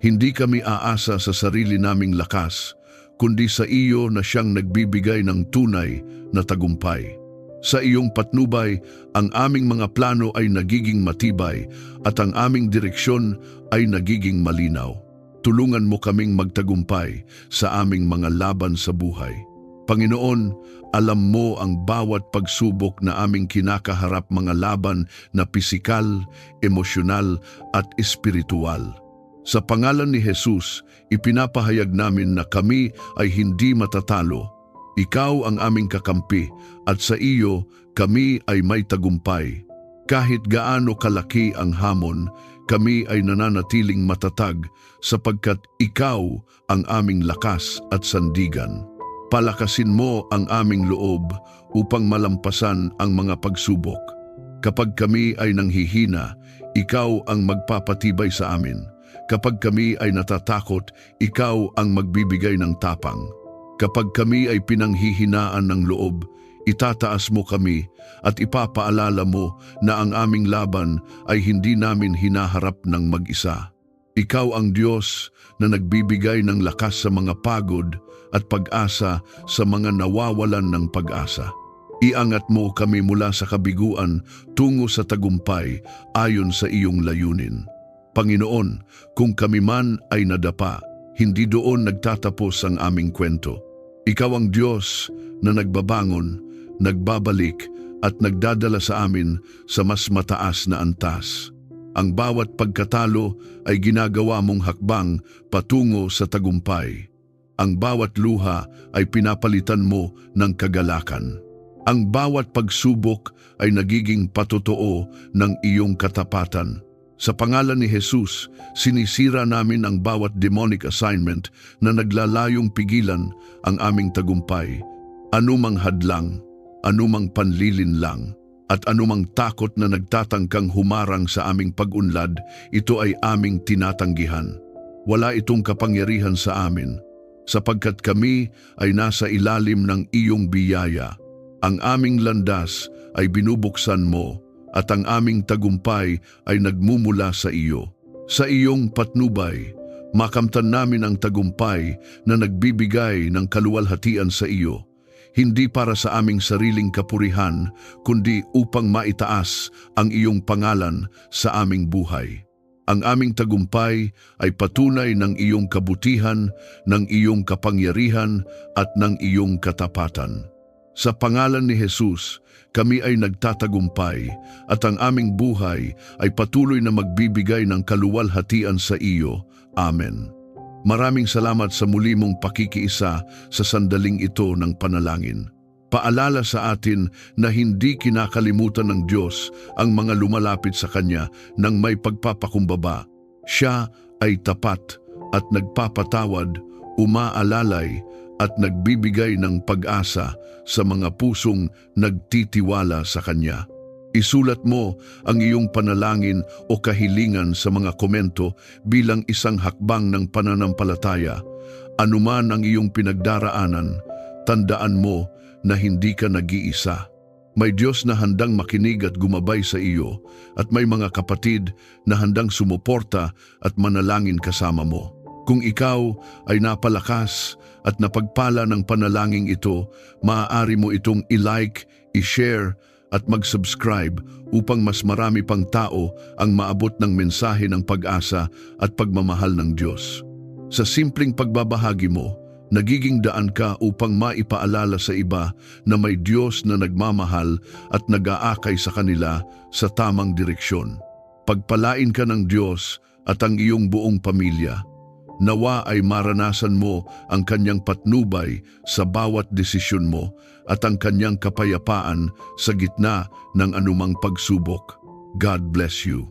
[SPEAKER 1] Hindi kami aasa sa sarili naming lakas, kundi sa iyo na siyang nagbibigay ng tunay na tagumpay. Sa iyong patnubay, ang aming mga plano ay nagiging matibay at ang aming direksyon ay nagiging malinaw. Tulungan mo kaming magtagumpay sa aming mga laban sa buhay. Panginoon, alam mo ang bawat pagsubok na aming kinakaharap, mga laban na pisikal, emosyonal at espiritual. Sa pangalan ni Jesus, ipinapahayag namin na kami ay hindi matatalo. Ikaw ang aming kakampi at sa iyo kami ay may tagumpay. Kahit gaano kalaki ang hamon, kami ay nananatiling matatag sapagkat ikaw ang aming lakas at sandigan. Palakasin mo ang aming loob upang malampasan ang mga pagsubok. Kapag kami ay nanghihina, ikaw ang magpapatibay sa amin. Kapag kami ay natatakot, ikaw ang magbibigay ng tapang. Kapag kami ay pinanghihinaan ng loob, itataas mo kami at ipapaalala mo na ang aming laban ay hindi namin hinaharap ng mag-isa. Ikaw ang Diyos na nagbibigay ng lakas sa mga pagod at pag-asa sa mga nawawalan ng pag-asa. Iangat mo kami mula sa kabiguan tungo sa tagumpay ayon sa iyong layunin. Panginoon, kung kami man ay nadapa, hindi doon nagtatapos ang aming kwento. Ikaw ang Diyos na nagbabangon, nagbabalik at nagdadala sa amin sa mas mataas na antas. Ang bawat pagkatalo ay ginagawa mong hakbang patungo sa tagumpay. Ang bawat luha ay pinapalitan mo ng kagalakan. Ang bawat pagsubok ay nagiging patotoo ng iyong katapatan. Sa pangalan ni Jesus, sinisira namin ang bawat demonic assignment na naglalayong pigilan ang aming tagumpay. Anumang hadlang, anumang panlilinlang, at anumang takot na nagtatangkang humarang sa aming pag-unlad, ito ay aming tinatanggihan. Wala itong kapangyarihan sa amin, sapagkat kami ay nasa ilalim ng iyong biyaya. Ang aming landas ay binubuksan mo, at ang aming tagumpay ay nagmumula sa iyo. Sa iyong patnubay, makamtan namin ang tagumpay na nagbibigay ng kaluwalhatian sa iyo, hindi para sa aming sariling kapurihan, kundi upang maitaas ang iyong pangalan sa aming buhay. Ang aming tagumpay ay patunay ng iyong kabutihan, ng iyong kapangyarihan at ng iyong katapatan. Sa pangalan ni Jesus, kami ay nagtatagumpay at ang aming buhay ay patuloy na magbibigay ng kaluwalhatian sa iyo. Amen. Maraming salamat sa muli mong pakikiisa sa sandaling ito ng panalangin. Paalala sa atin na hindi kinakalimutan ng Diyos ang mga lumalapit sa Kanya nang may pagpapakumbaba. Siya ay tapat at nagpapatawad, umaalalay at nagbibigay ng pag-asa sa mga pusong nagtitiwala sa Kanya. Isulat mo ang iyong panalangin o kahilingan sa mga komento bilang isang hakbang ng pananampalataya. Anuman ang iyong pinagdaraanan, tandaan mo na hindi ka nag-iisa. May Diyos na handang makinig at gumabay sa iyo, at may mga kapatid na handang sumuporta at manalangin kasama mo. Kung ikaw ay napalakas at napagpala ng panalangin ito, maaari mo itong i-like, i-share at mag-subscribe upang mas marami pang tao ang maabot ng mensahe ng pag-asa at pagmamahal ng Diyos. Sa simpleng pagbabahagi mo, nagiging daan ka upang maipaalala sa iba na may Diyos na nagmamahal at nag-aakay sa kanila sa tamang direksyon. Pagpalain ka ng Diyos at ang iyong buong pamilya. Nawa ay maranasan mo ang Kanyang patnubay sa bawat desisyon mo at ang Kanyang kapayapaan sa gitna ng anumang pagsubok. God bless you.